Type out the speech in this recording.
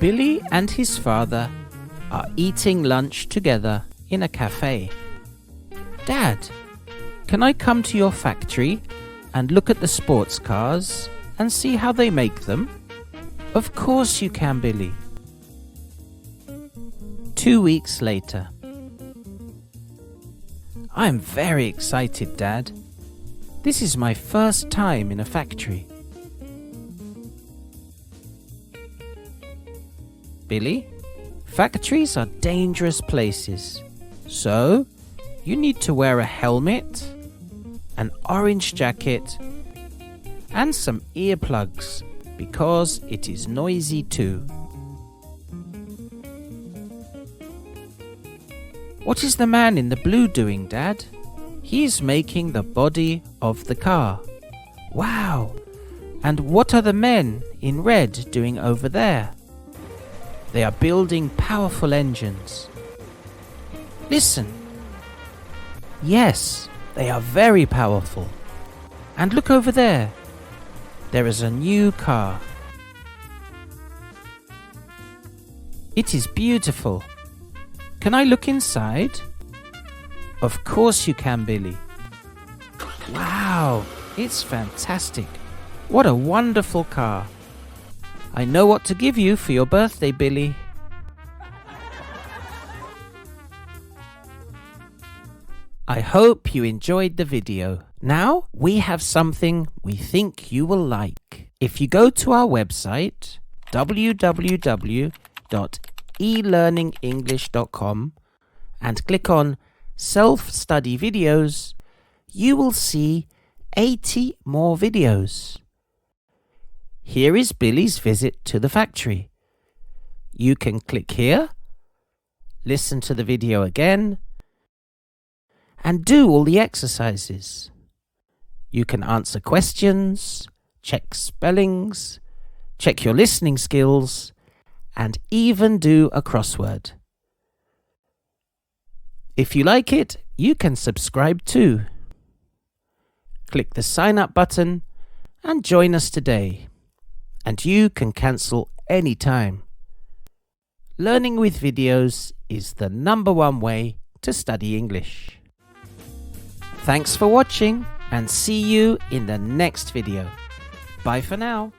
Billy and his father are eating lunch together in a cafe. Dad, can I come to your factory and look at the sports cars and see how they make them? Of course you can, Billy. 2 weeks later. I'm very excited, Dad. This is my first time in a factory. Billy, factories are dangerous places, so you need to wear a helmet, an orange jacket, and some earplugs because it is noisy too. What is the man in the blue doing, Dad? He is making the body of the car. Wow! And what are the men in red doing over there? They are building powerful engines. Listen. Yes, they are very powerful. And look over there. There is a new car. It is beautiful. Can I look inside? Of course you can, Billy. Wow, it's fantastic. What a wonderful car. I know what to give you for your birthday, Billy. I hope you enjoyed the video. Now we have something we think you will like. If you go to our website, www.elearningenglish.com, and click on Self-Study Videos, you will see 80 more videos. Here is Billy's visit to the factory. You can click here, listen to the video again, and do all the exercises. You can answer questions, check spellings, check your listening skills, and even do a crossword. If you like it, you can subscribe too. Click the sign up button and join us today. And you can cancel any time. Learning with videos is the #1 way to study English. Thanks for watching and see you in the next video. Bye for now.